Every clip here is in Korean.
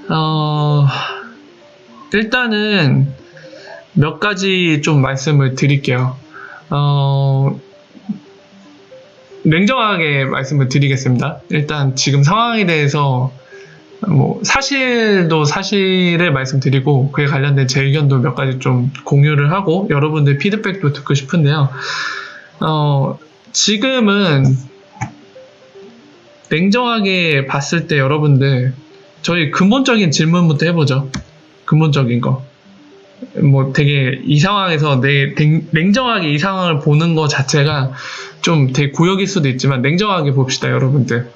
어, 일단은 몇 가지 좀 말씀을 드릴게요. 냉정하게 말씀을 드리겠습니다. 일단 지금 상황에 대해서 사실도 사실을 말씀드리고 그에 관련된 제 의견도 몇 가지 좀 공유를 하고 여러분들 피드백도 듣고 싶은데요. 지금은 냉정하게 봤을 때 여러분들 저희 근본적인 질문부터 해보죠. 근본적인 거. 되게 이 상황에서 냉정하게 이 상황을 보는 거 자체가 좀 되게 고역일 수도 있지만 냉정하게 봅시다, 여러분들.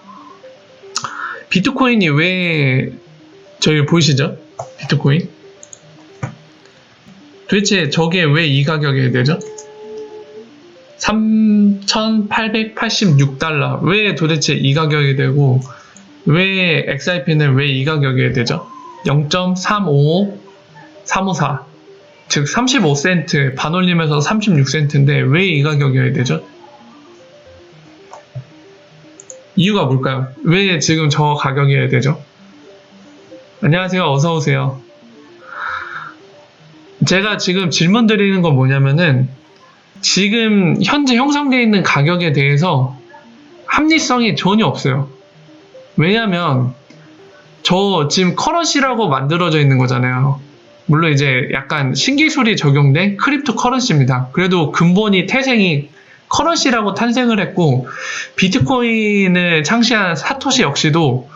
비트코인이 왜 저기 보이시죠? 비트코인? 도대체 저게 왜 이 가격이 되죠? 3,886달러. 왜 도대체 이 가격이 되고 왜 XRP는 왜 이 가격이 되죠? 0.355354 즉 35센트 반올림에서 36센트인데 왜 이 가격이어야 되죠? 이유가 뭘까요? 왜 지금 저 가격이어야 되죠? 안녕하세요. 어서오세요. 제가 지금 질문 드리는 건 뭐냐면은 지금 현재 형성되어 있는 가격에 대해서 합리성이 전혀 없어요. 왜냐면 저 지금 커런시라고 만들어져 있는 거잖아요. 물론 이제 약간 신기술이 적용된 크립토 커런시입니다. 그래도 근본이 태생이 커런시라고 탄생을 했고 비트코인을 창시한 사토시 역시도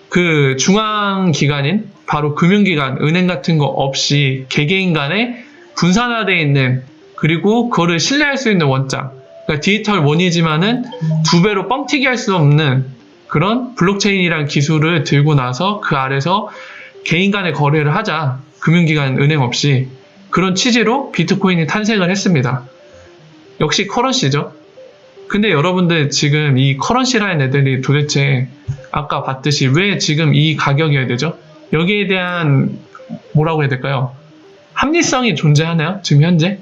그 중앙기관인 바로 금융기관, 은행 같은 거 없이 개개인 간에 분산화되어 있는 그리고 그거를 신뢰할 수 있는 원장 그러니까 디지털 원이지만은 두 배로 뻥튀기 할 수 없는 그런 블록체인이라는 기술을 들고 나서 그 아래서 개인 간의 거래를 하자 금융기관, 은행 없이 그런 취지로 비트코인이 탄생을 했습니다. 역시 커런시죠. 근데 여러분들 지금 이 커런시라는 애들이 도대체 아까 봤듯이 왜 지금 이 가격이어야 되죠? 여기에 대한 뭐라고 해야 될까요? 합리성이 존재하나요? 지금 현재?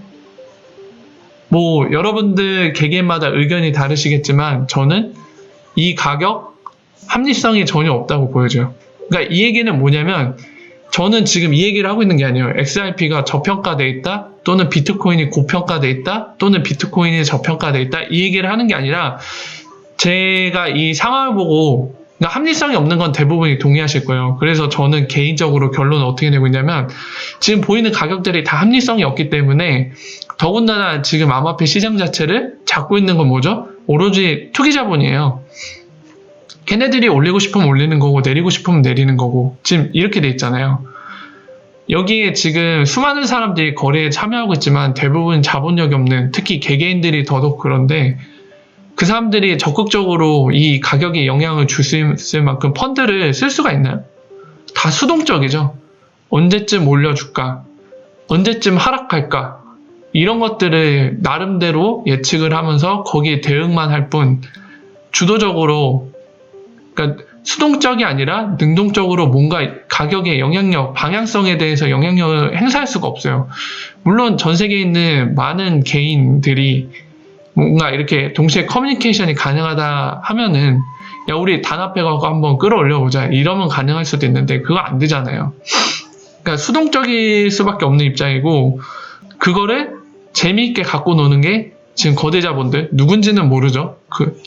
여러분들 개개인마다 의견이 다르시겠지만 저는 이 가격 합리성이 전혀 없다고 보여져요. 그러니까 이 얘기는 뭐냐면 저는 지금 이 얘기를 하고 있는 게 아니에요. XRP가 저평가되어 있다 또는 비트코인이 고평가되어 있다 또는 비트코인이 저평가되어 있다 이 얘기를 하는 게 아니라 제가 이 상황을 보고 그러니까 합리성이 없는 건 대부분이 동의하실 거예요. 그래서 저는 개인적으로 결론을 어떻게 내고 있냐면 지금 보이는 가격들이 다 합리성이 없기 때문에 더군다나 지금 암호화폐 시장 자체를 잡고 있는 건 뭐죠? 오로지 투기자본이에요. 걔네들이 올리고 싶으면 올리는 거고 내리고 싶으면 내리는 거고 지금 이렇게 돼 있잖아요. 여기에 지금 수많은 사람들이 거래에 참여하고 있지만 대부분 자본력이 없는 특히 개개인들이 더더욱 그런데 그 사람들이 적극적으로 이 가격에 영향을 줄 수 있을 만큼 펀드를 쓸 수가 있나요? 다 수동적이죠. 언제쯤 올려줄까? 언제쯤 하락할까? 이런 것들을 나름대로 예측을 하면서 거기에 대응만 할 뿐 주도적으로 그러니까 수동적이 아니라 능동적으로 뭔가 가격의 영향력, 방향성에 대해서 영향력을 행사할 수가 없어요. 물론 전 세계에 있는 많은 개인들이 뭔가 이렇게 동시에 커뮤니케이션이 가능하다 하면은 야 우리 단합해가지고 한번 끌어올려보자 이러면 가능할 수도 있는데 그거 안 되잖아요. 그러니까 수동적일 수밖에 없는 입장이고 그거를 재미있게 갖고 노는 게 지금 거대 자본들 누군지는 모르죠.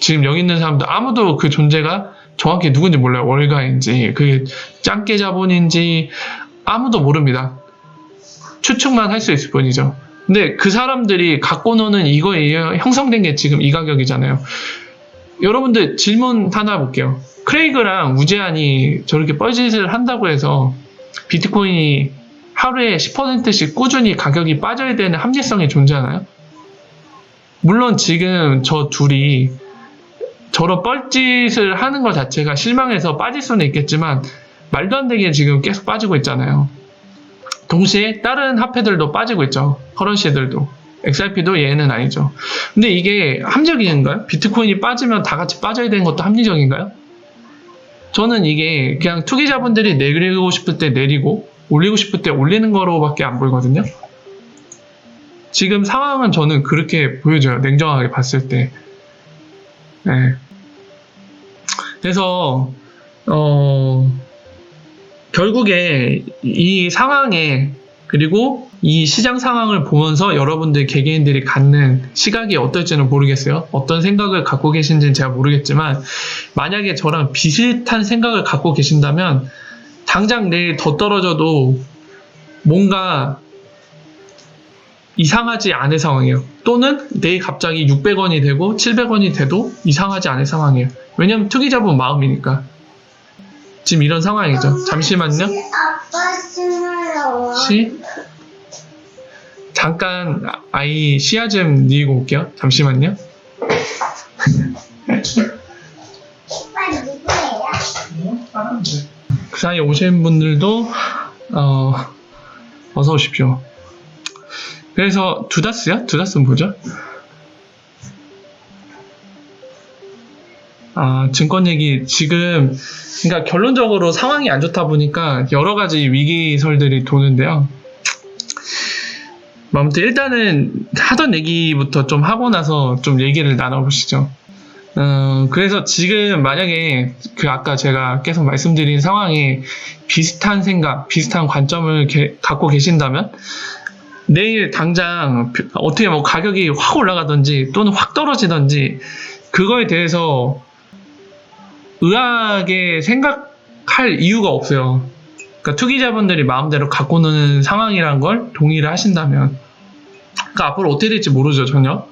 지금 여기 있는 사람들 아무도 그 존재가 정확히 누군지 몰라요. 월가인지 그게 짱깨 자본인지 아무도 모릅니다. 추측만 할 수 있을 뿐이죠. 근데 그 사람들이 갖고 노는 이거에 형성된 게 지금 이 가격이잖아요. 여러분들 질문 하나 볼게요. 크레이그랑 우재한이 저렇게 뻘짓을 한다고 해서 비트코인이 하루에 10%씩 꾸준히 가격이 빠져야 되는 합리성이 존재하나요? 물론 지금 저 둘이 저런 뻘짓을 하는 것 자체가 실망해서 빠질 수는 있겠지만 말도 안 되게 지금 계속 빠지고 있잖아요. 동시에 다른 화폐들도 빠지고 있죠. 커런시들도. XRP도 얘는 아니죠. 근데 이게 합리적인가요? 비트코인이 빠지면 다 같이 빠져야 되는 것도 합리적인가요? 저는 이게 그냥 투기자분들이 내리고 싶을 때 내리고 올리고 싶을 때 올리는 거로밖에 안 보이거든요. 지금 상황은 저는 그렇게 보여져요. 냉정하게 봤을 때. 네. 그래서 결국에 이 상황에 그리고 이 시장 상황을 보면서 여러분들 개개인들이 갖는 시각이 어떨지는 모르겠어요. 어떤 생각을 갖고 계신지는 제가 모르겠지만 만약에 저랑 비슷한 생각을 갖고 계신다면 당장 내일 더 떨어져도 뭔가 이상하지 않은 상황이에요. 또는 내일 갑자기 600원이 되고 700원이 돼도 이상하지 않은 상황이에요. 왜냐면 투기자본 마음이니까. 지금 이런 상황이죠. 잠시만요. 잠깐 아이 시야 좀 뉘고 올게요. 잠시만요. 그 사이에 오신 분들도 어서 오십시오. 그래서 두다스요? 두다스는 뭐죠? 증권 얘기 지금 그러니까 결론적으로 상황이 안 좋다 보니까 여러 가지 위기설들이 도는데요. 아무튼 일단은 하던 얘기부터 좀 하고 나서 좀 얘기를 나눠보시죠. 그래서 지금 만약에 그 아까 제가 계속 말씀드린 상황에 비슷한 생각, 비슷한 관점을 갖고 계신다면 내일 당장 어떻게 뭐 가격이 확 올라가든지 또는 확 떨어지든지 그거에 대해서 의아하게 생각할 이유가 없어요. 그러니까 투기자분들이 마음대로 갖고 노는 상황이란 걸 동의를 하신다면 그러니까 앞으로 어떻게 될지 모르죠, 전혀.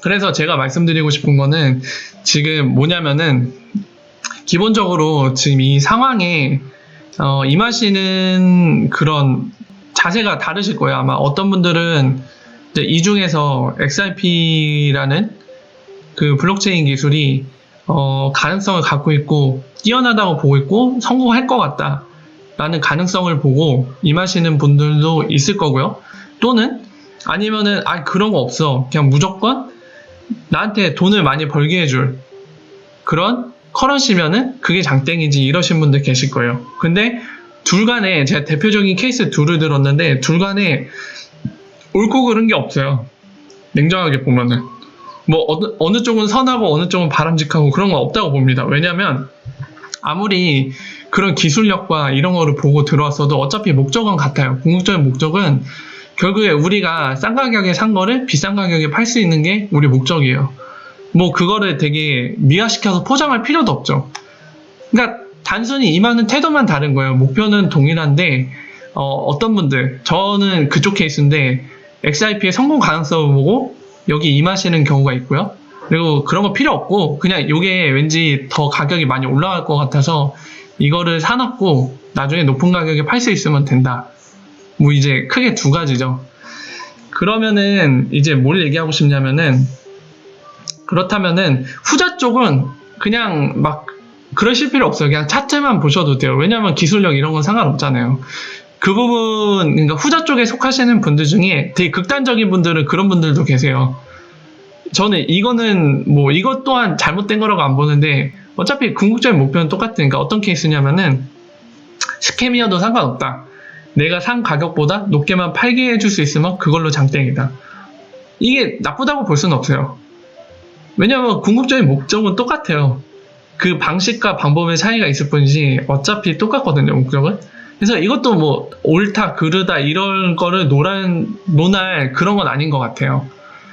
그래서 제가 말씀드리고 싶은 거는 지금 뭐냐면은 기본적으로 지금 이 상황에 임하시는 그런 자세가 다르실 거예요. 아마 어떤 분들은 이제 이 중에서 XRP라는 그 블록체인 기술이 가능성을 갖고 있고 뛰어나다고 보고 있고 성공할 것 같다 라는 가능성을 보고 임하시는 분들도 있을 거고요. 또는 아니면은 그런 거 없어, 그냥 무조건 나한테 돈을 많이 벌게 해줄 그런 커런시면은 그게 장땡이지 이러신 분들 계실 거예요. 근데 둘 간에 제가 대표적인 케이스 둘을 들었는데 둘 간에 옳고 그른 게 없어요. 냉정하게 보면은 뭐 어느 쪽은 선하고 어느 쪽은 바람직하고 그런 건 없다고 봅니다. 왜냐면 아무리 그런 기술력과 이런 거를 보고 들어왔어도 어차피 목적은 같아요. 궁극적인 목적은 결국에 우리가 싼 가격에 산 거를 비싼 가격에 팔 수 있는 게 우리 목적이에요. 뭐 그거를 되게 미화시켜서 포장할 필요도 없죠. 그러니까 단순히 임하는 태도만 다른 거예요. 목표는 동일한데 어떤 분들, 저는 그쪽 케이스인데 XRP의 성공 가능성을 보고 여기 임하시는 경우가 있고요. 그리고 그런 거 필요 없고 그냥 이게 왠지 더 가격이 많이 올라갈 것 같아서 이거를 사놓고 나중에 높은 가격에 팔 수 있으면 된다. 뭐 이제 크게 두 가지죠. 그러면은 이제 뭘 얘기하고 싶냐면은 그렇다면은 후자 쪽은 그냥 막 그러실 필요 없어요. 그냥 차트만 보셔도 돼요. 왜냐면 기술력 이런 건 상관없잖아요. 그 부분, 그러니까 후자 쪽에 속하시는 분들 중에 되게 극단적인 분들은 그런 분들도 계세요. 저는 이거는 뭐 이것 또한 잘못된 거라고 안 보는데 어차피 궁극적인 목표는 똑같으니까 어떤 케이스냐면은 스캠이어도 상관없다. 내가 산 가격보다 높게만 팔게 해줄 수 있으면 그걸로 장땡이다. 이게 나쁘다고 볼 수는 없어요. 왜냐면 궁극적인 목적은 똑같아요. 그 방식과 방법의 차이가 있을 뿐이지 어차피 똑같거든요, 목적은. 그래서 이것도 뭐 옳다 그르다 이런 거를 논할 그런 건 아닌 것 같아요.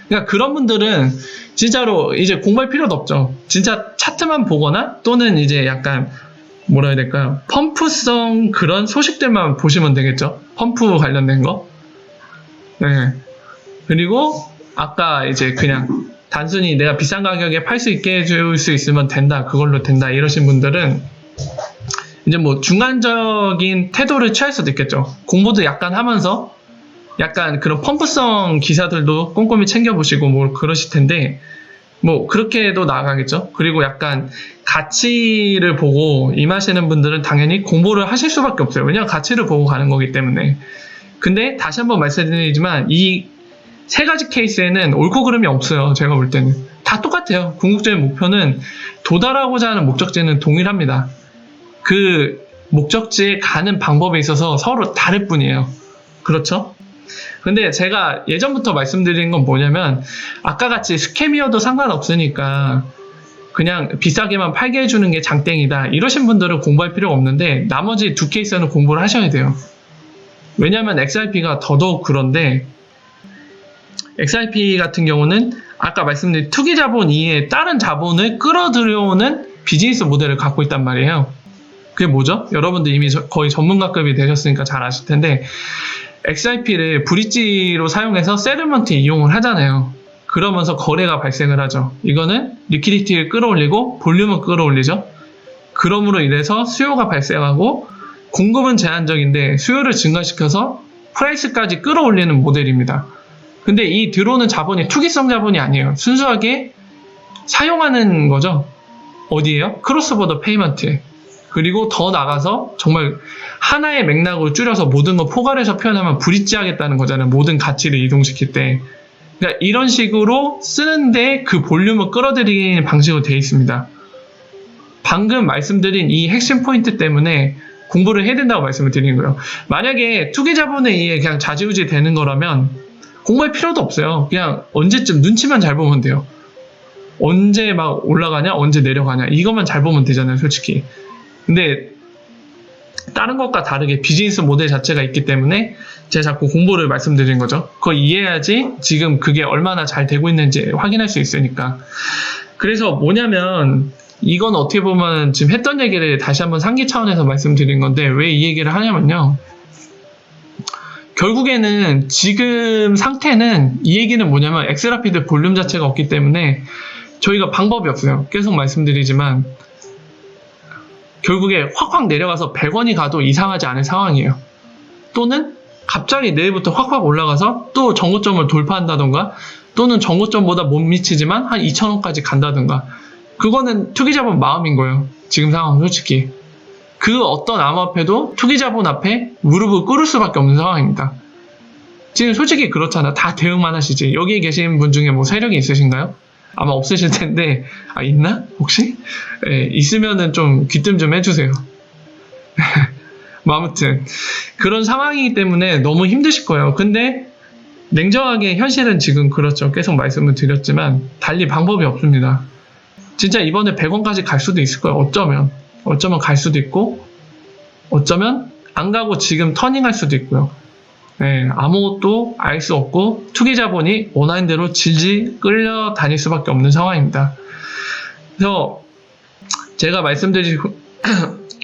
그러니까 그런 분들은 진짜로 이제 공부할 필요도 없죠. 진짜 차트만 보거나 또는 이제 약간 뭐라 해야 될까요? 펌프성 그런 소식들만 보시면 되겠죠. 펌프 관련된 거. 네. 그리고 아까 이제 그냥 단순히 내가 비싼 가격에 팔 수 있게 해줄 수 있으면 된다, 그걸로 된다 이러신 분들은 이제 뭐 중간적인 태도를 취할 수도 있겠죠. 공부도 약간 하면서 약간 그런 펌프성 기사들도 꼼꼼히 챙겨보시고 뭐 그러실 텐데 뭐 그렇게 해도 나아가겠죠. 그리고 약간 가치를 보고 임하시는 분들은 당연히 공부를 하실 수밖에 없어요. 왜냐하면 가치를 보고 가는 거기 때문에. 근데 다시 한번 말씀드리지만 이 세 가지 케이스에는 옳고 그름이 없어요. 제가 볼 때는 다 똑같아요. 궁극적인 목표는 도달하고자 하는 목적지는 동일합니다. 그 목적지에 가는 방법에 있어서 서로 다를 뿐이에요. 그렇죠? 근데 제가 예전부터 말씀드린 건 뭐냐면 아까 같이 스캠이어도 상관없으니까 그냥 비싸게만 팔게 해주는 게 장땡이다. 이러신 분들은 공부할 필요가 없는데 나머지 두 케이스는 공부를 하셔야 돼요. 왜냐하면 XRP가 더더욱 그런데 XRP 같은 경우는 아까 말씀드린 투기 자본 이외에 다른 자본을 끌어들여오는 비즈니스 모델을 갖고 있단 말이에요. 그게 뭐죠? 여러분들 이미 거의 전문가급이 되셨으니까 잘 아실 텐데 XRP를 브릿지로 사용해서 세틀먼트에 이용을 하잖아요. 그러면서 거래가 발생을 하죠. 이거는 리퀴디티를 끌어올리고 볼륨을 끌어올리죠. 그러므로 인해서 수요가 발생하고 공급은 제한적인데 수요를 증가시켜서 프라이스까지 끌어올리는 모델입니다. 근데 이 들어오는 자본이 투기성 자본이 아니에요. 순수하게 사용하는 거죠. 어디에요? 크로스보더 페이먼트에. 그리고 더 나가서 정말 하나의 맥락으로 줄여서 모든 걸 포괄해서 표현하면 브릿지 하겠다는 거잖아요. 모든 가치를 이동시킬 때. 그러니까 이런 식으로 쓰는데 그 볼륨을 끌어들이는 방식으로 되어 있습니다. 방금 말씀드린 이 핵심 포인트 때문에 공부를 해야 된다고 말씀을 드리는 거예요. 만약에 투기 자본에 의해 그냥 좌지우지 되는 거라면 공부할 필요도 없어요. 그냥 언제쯤 눈치만 잘 보면 돼요. 언제 막 올라가냐, 언제 내려가냐 이것만 잘 보면 되잖아요, 솔직히. 근데 다른 것과 다르게 비즈니스 모델 자체가 있기 때문에 제가 자꾸 공부를 말씀드리는 거죠. 그걸 이해해야지 지금 그게 얼마나 잘 되고 있는지 확인할 수 있으니까. 그래서 뭐냐면 이건 어떻게 보면 지금 했던 얘기를 다시 한번 상기 차원에서 말씀드린 건데 왜 이 얘기를 하냐면요. 결국에는 지금 상태는 이 얘기는 뭐냐면 엑스라피드 볼륨 자체가 없기 때문에 저희가 방법이 없어요. 계속 말씀드리지만 결국에 확확 내려가서 100원이 가도 이상하지 않은 상황이에요. 또는 갑자기 내일부터 확확 올라가서 또 정고점을 돌파한다던가 또는 정고점보다 못 미치지만 한 2,000원까지 간다던가 그거는 투기자본 마음인 거예요. 지금 상황은 솔직히. 그 어떤 암호화폐도 투기자본 앞에 무릎을 꿇을 수밖에 없는 상황입니다. 지금 솔직히 그렇잖아. 다 대응만 하시지. 여기에 계신 분 중에 뭐 세력이 있으신가요? 아마 없으실 텐데 있나? 혹시? 네, 있으면은 좀 귀뜸 좀 해주세요. 뭐 아무튼 그런 상황이기 때문에 너무 힘드실 거예요. 근데 냉정하게 현실은 지금 그렇죠. 계속 말씀을 드렸지만 달리 방법이 없습니다. 진짜 이번에 100원까지 갈 수도 있을 거예요. 어쩌면 갈 수도 있고 어쩌면 안 가고 지금 터닝할 수도 있고요. 네, 아무것도 알 수 없고 투기자본이 원하는 대로 질질 끌려다닐 수밖에 없는 상황입니다. 그래서 제가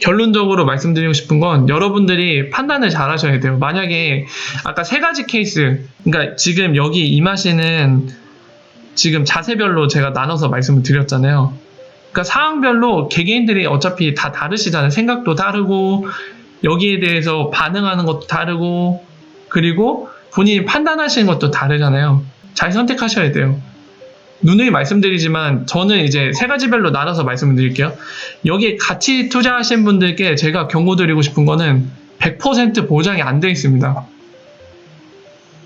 결론적으로 말씀드리고 싶은 건 여러분들이 판단을 잘 하셔야 돼요. 만약에 아까 세 가지 케이스, 그러니까 지금 여기 임하시는 지금 자세별로 제가 나눠서 말씀을 드렸잖아요. 그러니까 상황별로 개개인들이 어차피 다 다르시잖아요. 생각도 다르고 여기에 대해서 반응하는 것도 다르고 그리고 본인이 판단하시는 것도 다르잖아요. 잘 선택하셔야 돼요. 누누이 말씀드리지만 저는 이제 세 가지별로 나눠서 말씀을 드릴게요. 여기에 같이 투자하신 분들께 제가 경고드리고 싶은 거는 100% 보장이 안 되어 있습니다.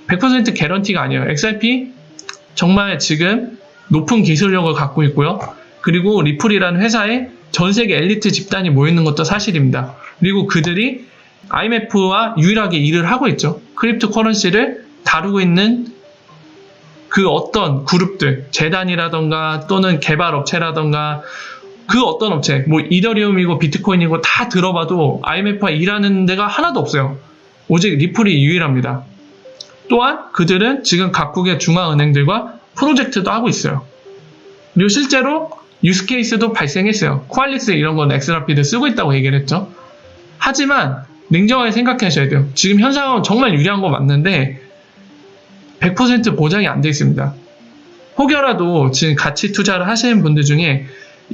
100% 개런티가 아니에요. XRP 정말 지금 높은 기술력을 갖고 있고요. 그리고 리플이라는 회사에 전 세계 엘리트 집단이 모이는 것도 사실입니다. 그리고 그들이 IMF와 유일하게 일을 하고 있죠. 크립토 커런시를 다루고 있는 그 어떤 그룹들, 재단이라던가 또는 개발업체라던가 그 어떤 업체, 뭐 이더리움이고 비트코인이고 다 들어봐도 IMF와 일하는 데가 하나도 없어요. 오직 리플이 유일합니다. 또한 그들은 지금 각국의 중앙은행들과 프로젝트도 하고 있어요. 그리고 실제로 유스케이스도 발생했어요. 코알리스 이런 건 엑스라피드 쓰고 있다고 얘기를 했죠. 하지만 냉정하게 생각하셔야 돼요. 지금 현 상황은 정말 유리한 거 맞는데 100% 보장이 안 돼 있습니다. 혹여라도 지금 같이 투자를 하시는 분들 중에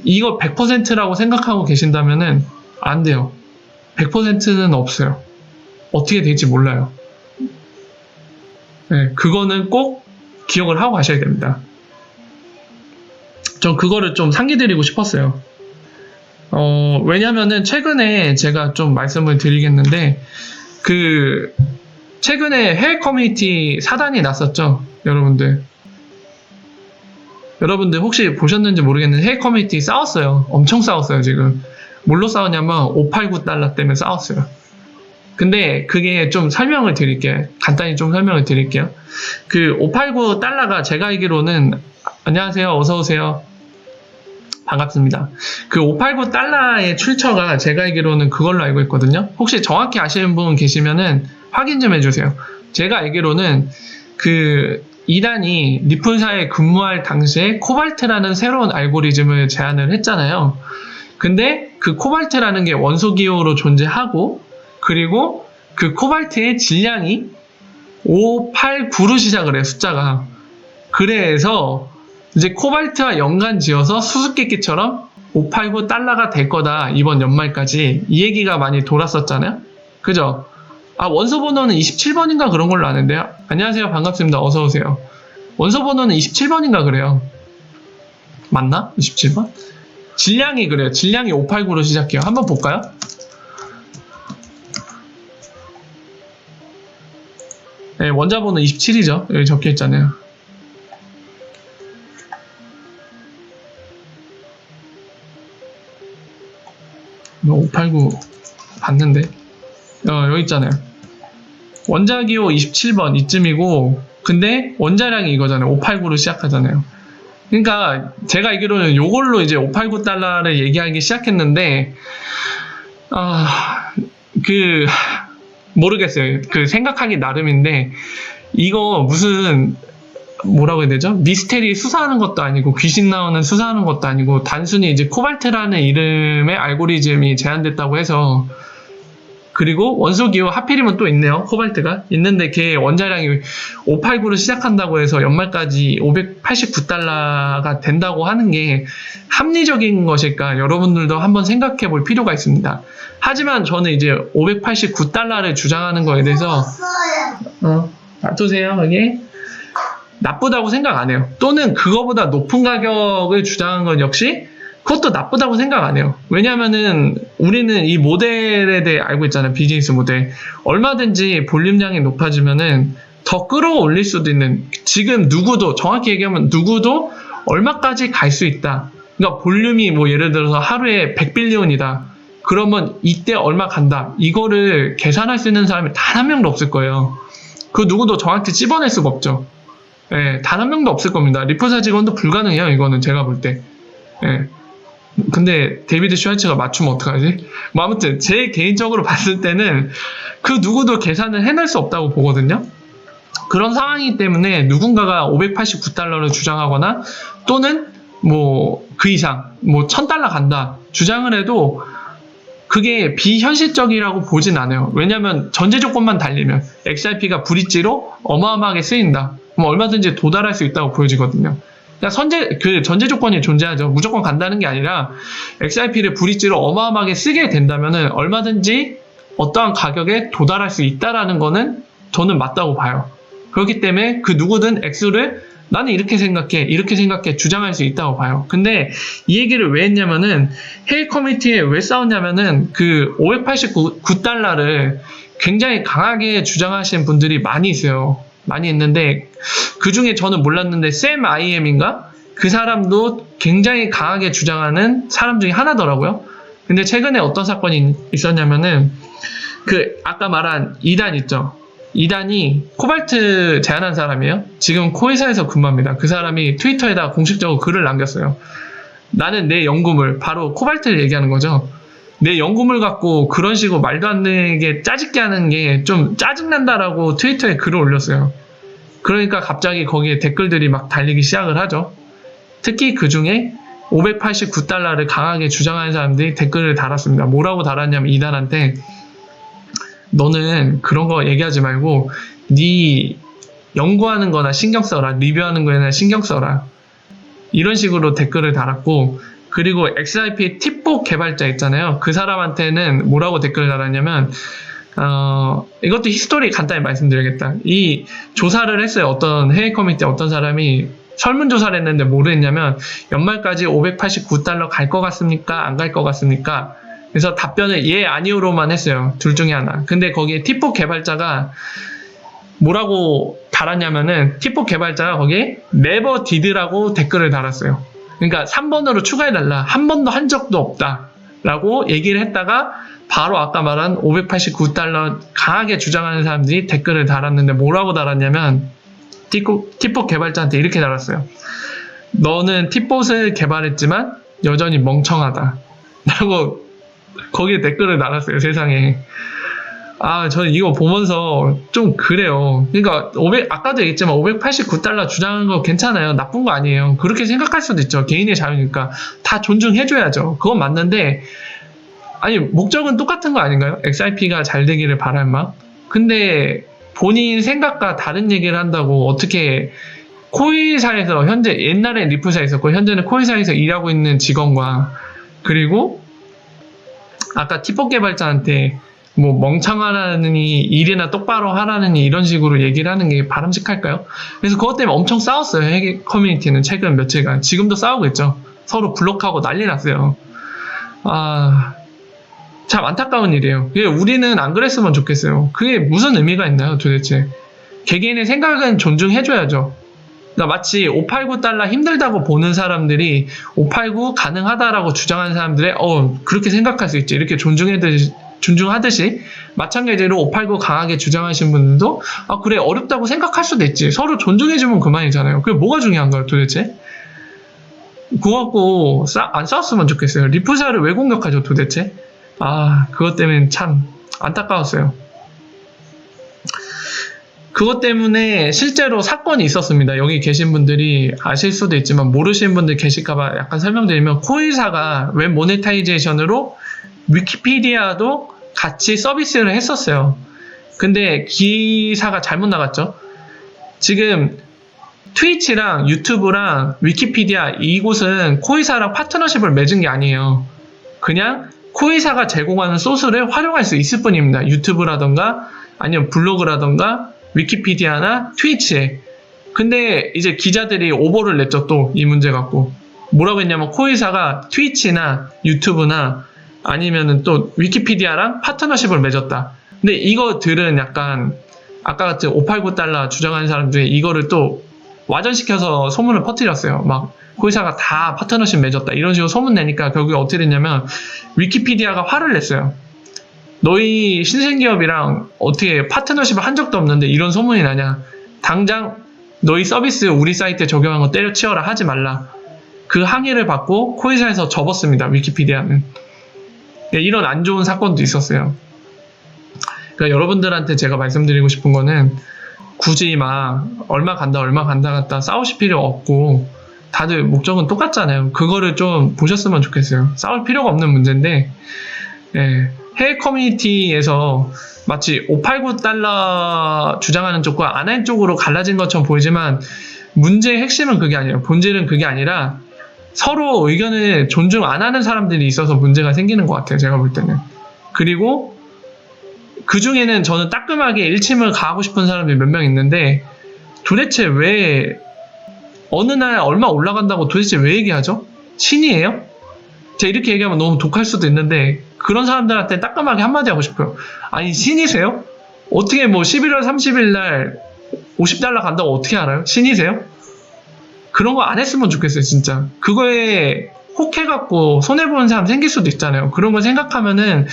이거 100%라고 생각하고 계신다면은 안 돼요. 100%는 없어요. 어떻게 될지 몰라요. 네, 그거는 꼭 기억을 하고 가셔야 됩니다. 전 그거를 좀 상기드리고 싶었어요. 왜냐면은 최근에 제가 좀 말씀을 드리겠는데 최근에 해외 커뮤니티 사단이 났었죠. 여러분들 혹시 보셨는지 모르겠는데 해외 커뮤니티 싸웠어요. 엄청 싸웠어요. 지금 뭘로 싸웠냐면 589달러 때문에 싸웠어요. 근데 그게 좀 설명을 드릴게요. 간단히 좀 설명을 드릴게요. 그 589달러가 제가 알기로는 안녕하세요. 어서오세요. 반갑습니다. 그 589달러의 출처가 제가 알기로는 그걸로 알고 있거든요. 혹시 정확히 아시는 분 계시면은 확인 좀 해주세요. 제가 알기로는 그 이단이 리플사에 근무할 당시에 코발트라는 새로운 알고리즘을 제안을 했잖아요. 근데 그 코발트라는 게 원소 기호로 존재하고, 그리고 그 코발트의 질량이 589로 시작을 해요, 숫자가. 그래서 이제 코발트와 연관 지어서 수수께끼처럼 589달러가 될 거다, 이번 연말까지. 이 얘기가 많이 돌았었잖아요. 그죠? 아, 원소 번호는 27번인가 그런 걸로 아는데요. 안녕하세요. 반갑습니다. 어서오세요. 원소 번호는 27번인가 그래요. 맞나? 27번? 질량이 그래요. 질량이 589로 시작해요. 한번 볼까요? 네, 원자 번호 27이죠. 여기 적혀 있잖아요. 589 봤는데 여기 있잖아요. 원자기호 27번 이쯤이고, 근데 원자량이 이거잖아요. 589로 시작하잖아요. 그러니까 제가 알기로는 요걸로 이제 589달러를 얘기하기 시작했는데, 모르겠어요. 그 생각하기 나름인데, 이거 무슨 뭐라고 해야 되죠? 미스테리 수사하는 것도 아니고, 귀신 나오는 수사하는 것도 아니고, 단순히 이제 코발트라는 이름의 알고리즘이 제안됐다고 해서, 그리고 원소기호 하필이면 또 있네요. 코발트가 있는데 걔 원자량이 589로 시작한다고 해서 연말까지 589달러가 된다고 하는 게 합리적인 것일까? 여러분들도 한번 생각해 볼 필요가 있습니다. 하지만 저는 이제 589달러를 주장하는 거에 대해서 놔두세요. 여기 나쁘다고 생각 안 해요. 또는 그거보다 높은 가격을 주장한 건 역시 그것도 나쁘다고 생각 안 해요. 왜냐면은 우리는 이 모델에 대해 알고 있잖아요. 비즈니스 모델. 얼마든지 볼륨량이 높아지면은 더 끌어올릴 수도 있는, 지금 누구도, 정확히 얘기하면 누구도 얼마까지 갈 수 있다. 그러니까 볼륨이 뭐 예를 들어서 하루에 100빌리언이다. 그러면 이때 얼마 간다. 이거를 계산할 수 있는 사람이 단 한 명도 없을 거예요. 그 누구도 정확히 찝어낼 수가 없죠. 예, 단 한 명도 없을 겁니다. 리플사 직원도 불가능해요. 이거는 제가 볼 때. 예. 근데 데이비드 슈왈츠가 맞추면 어떡하지? 뭐 아무튼 제 개인적으로 봤을 때는 그 누구도 계산을 해낼 수 없다고 보거든요. 그런 상황이기 때문에 누군가가 589달러를 주장하거나 또는 뭐 그 이상 뭐 1000달러 간다 주장을 해도 그게 비현실적이라고 보진 않아요. 왜냐면 전제 조건만 달리면 XRP가 브릿지로 어마어마하게 쓰인다. 뭐 얼마든지 도달할 수 있다고 보여지거든요. 그러니까 전제 조건이 존재하죠. 무조건 간다는 게 아니라 XRP를 브릿지로 어마어마하게 쓰게 된다면은 얼마든지 어떠한 가격에 도달할 수 있다라는 거는 저는 맞다고 봐요. 그렇기 때문에 그 누구든 X를 나는 이렇게 생각해 주장할 수 있다고 봐요. 근데 이 얘기를 왜 했냐면은 헤이 커뮤니티에 왜 싸웠냐면은 그 589달러를 굉장히 강하게 주장하시는 분들이 많이 있어요. 많이 있는데 그 중에 저는 몰랐는데 샘 IM인가? 그 사람도 굉장히 강하게 주장하는 사람 중에 하나더라고요. 근데 최근에 어떤 사건이 있었냐면은 그 아까 말한 이단 있죠. 이단이 코발트 제안한 사람이에요. 지금 코회사에서 근무합니다. 그 사람이 트위터에다 공식적으로 글을 남겼어요. 나는 내 연금을, 바로 코발트를 얘기하는 거죠. 내 연금을 갖고 그런 식으로 말도 안 되게 짜증게 하는 게 좀 짜증난다라고 트위터에 글을 올렸어요. 그러니까 갑자기 거기에 댓글들이 막 달리기 시작을 하죠. 특히 그 중에 589달러를 강하게 주장하는 사람들이 댓글을 달았습니다. 뭐라고 달았냐면 이단한테 너는 그런 거 얘기하지 말고 네 연구하는 거나 신경 써라. 리뷰하는 거에나 신경 써라. 이런 식으로 댓글을 달았고, 그리고 XRP 팁복 개발자 있잖아요. 그 사람한테는 뭐라고 댓글을 달았냐면 이것도 히스토리 간단히 말씀드려야겠다. 이 조사를 했어요. 어떤 해외 커뮤니티 어떤 사람이 설문조사를 했는데 뭐를 했냐면 연말까지 589달러 갈 것 같습니까? 안 갈 것 같습니까? 그래서 답변을 예, 아니오로만 했어요. 둘 중에 하나. 근데 거기에 팁복 개발자가 뭐라고 달았냐면은 팁복 개발자가 거기에 never did라고 댓글을 달았어요. 그러니까 3번으로 추가해달라. 한 번도 한 적도 없다. 라고 얘기를 했다가 바로 아까 말한 589달러 강하게 주장하는 사람들이 댓글을 달았는데 뭐라고 달았냐면 팁복 개발자한테 이렇게 달았어요. 너는 팁봇을 개발했지만 여전히 멍청하다. 라고 거기에 댓글을 달았어요, 세상에. 저는 이거 보면서 좀 그래요. 그러니까 아까도 얘기했지만 589달러 주장한 거 괜찮아요. 나쁜 거 아니에요. 그렇게 생각할 수도 있죠. 개인의 자유니까 다 존중해줘야죠. 그건 맞는데 아니 목적은 똑같은 거 아닌가요? XRP가 잘 되기를 바랄 막. 근데 본인 생각과 다른 얘기를 한다고 어떻게 코이사에서 현재 옛날에 리프사에 있었고 현재는 코이사에서 일하고 있는 직원과 그리고 아까 티폭 개발자한테 뭐 멍청하라느니 일이나 똑바로 하라느니 이런 식으로 얘기를 하는 게 바람직할까요? 그래서 그것 때문에 엄청 싸웠어요. 핵 커뮤니티는 최근 며칠간. 지금도 싸우고 있죠. 서로 블록하고 난리 났어요. 참 안타까운 일이에요. 우리는 안 그랬으면 좋겠어요. 그게 무슨 의미가 있나요, 도대체? 개개인의 생각은 존중해줘야죠. 그러니까 마치 589달러 힘들다고 보는 사람들이 589 가능하다라고 주장하는 사람들의 그렇게 생각할 수 있지. 이렇게 존중하듯이 마찬가지로 589 강하게 주장하신 분들도 그래 어렵다고 생각할 수도 있지. 서로 존중해주면 그만이잖아요. 그게 뭐가 중요한가요, 도대체? 그거 갖고 안 싸웠으면 좋겠어요. 리프사를 왜 공격하죠, 도대체? 그것 때문에 참 안타까웠어요. 그것 때문에 실제로 사건이 있었습니다. 여기 계신 분들이 아실 수도 있지만 모르시는 분들 계실까봐 약간 설명드리면 코이사가 웹 모네타이제이션으로 위키피디아도 같이 서비스를 했었어요. 근데 기사가 잘못 나갔죠. 지금 트위치랑 유튜브랑 위키피디아 이곳은 코이사랑 파트너십을 맺은 게 아니에요. 그냥 코이사가 제공하는 소스를 활용할 수 있을 뿐입니다. 유튜브라던가 아니면 블로그라던가 위키피디아나 트위치에. 근데 이제 기자들이 오보를 냈죠. 또 이 문제 갖고 뭐라고 했냐면 코이사가 트위치나 유튜브나 아니면은 또 위키피디아랑 파트너십을 맺었다. 근데 이거들은 약간 아까 같은 589달러 주장하는 사람들이 이거를 또 와전시켜서 소문을 퍼뜨렸어요. 막 코이사가 다 파트너십 맺었다 이런 식으로 소문 내니까 결국에 어떻게 됐냐면 위키피디아가 화를 냈어요. 너희 신생기업이랑 어떻게 파트너십을 한 적도 없는데 이런 소문이 나냐. 당장 너희 서비스 우리 사이트에 적용한 거 때려치워라 하지 말라. 그 항의를 받고 코이사에서 접었습니다. 위키피디아는. 이런 안 좋은 사건도 있었어요. 그러니까 여러분들한테 제가 말씀드리고 싶은 거는 굳이 막 얼마 간다 싸우실 필요 없고 다들 목적은 똑같잖아요. 그거를 좀 보셨으면 좋겠어요. 싸울 필요가 없는 문제인데 해외 커뮤니티에서 마치 589달러 주장하는 쪽과 안 한 쪽으로 갈라진 것처럼 보이지만 문제의 핵심은 그게 아니에요. 본질은 그게 아니라 서로 의견을 존중 안 하는 사람들이 있어서 문제가 생기는 것 같아요. 제가 볼 때는. 그리고 그 중에는 저는 따끔하게 일침을 가하고 싶은 사람들이 몇 명 있는데 도대체 왜 어느 날 얼마 올라간다고 도대체 왜 얘기하죠? 신이에요? 제가 이렇게 얘기하면 너무 독할 수도 있는데 그런 사람들한테 따끔하게 한마디 하고 싶어요. 아니 신이세요? 어떻게 뭐 11월 30일 날 50달러 간다고 어떻게 알아요? 신이세요? 그런 거 안 했으면 좋겠어요, 진짜. 그거에 혹해갖고 손해보는 사람 생길 수도 있잖아요. 그런 거 생각하면은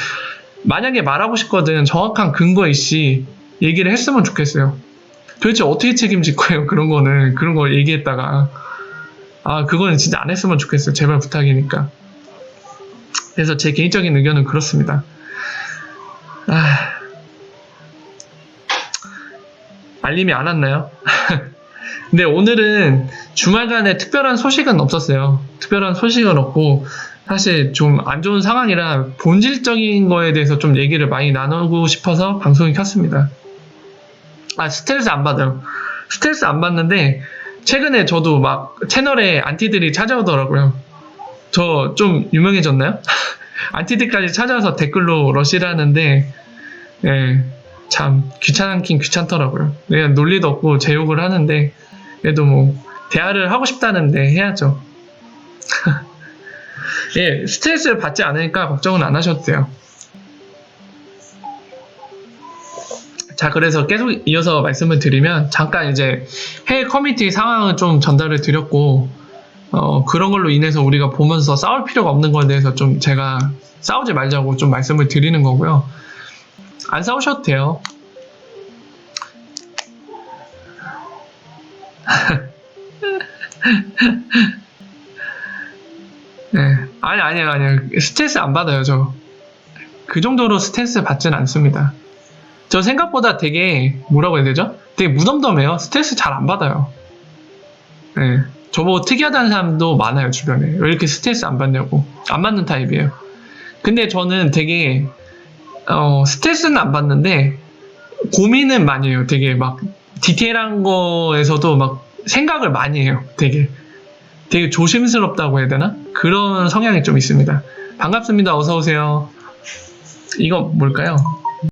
만약에 말하고 싶거든 정확한 근거 있이 얘기를 했으면 좋겠어요. 도대체 어떻게 책임질 거예요, 그런 거는. 그런 거 얘기했다가. 그거는 진짜 안 했으면 좋겠어요. 제발 부탁이니까. 그래서 제 개인적인 의견은 그렇습니다. 알림이 안 왔나요? 근데 오늘은 주말간에 특별한 소식은 없었어요. 특별한 소식은 없고 사실 좀 안 좋은 상황이라 본질적인 거에 대해서 좀 얘기를 많이 나누고 싶어서 방송을 켰습니다. 스트레스 안 받아요. 스트레스 안 받는데 최근에 저도 막 채널에 안티들이 찾아오더라고요. 저 좀 유명해졌나요? 안티들까지 찾아와서 댓글로 러시를 하는데 참 귀찮긴 귀찮더라고요. 그냥 논리도 없고 제 욕을 하는데 그래도 뭐 대화를 하고 싶다는데 해야죠. 스트레스를 받지 않으니까 걱정은 안 하셔도 돼요. 자, 그래서 계속 이어서 말씀을 드리면 잠깐 이제 해외 커뮤니티 상황을 좀 전달을 드렸고 그런 걸로 인해서 우리가 보면서 싸울 필요가 없는 거에 대해서 좀 제가 싸우지 말자고 좀 말씀을 드리는 거고요. 안 싸우셔도 돼요. 네. 아니요. 스트레스 안 받아요, 저. 그 정도로 스트레스 받진 않습니다. 저 생각보다 되게, 뭐라고 해야 되죠? 되게 무덤덤해요. 스트레스 잘 안 받아요. 네. 저보고 특이하다는 사람도 많아요, 주변에. 왜 이렇게 스트레스 안 받냐고. 안 받는 타입이에요. 근데 저는 되게, 스트레스는 안 받는데, 고민은 많이 해요. 되게 막, 디테일한 거에서도 막, 생각을 많이 해요. 되게 조심스럽다고 해야 되나? 그런 성향이 좀 있습니다. 반갑습니다. 어서오세요. 이거 뭘까요?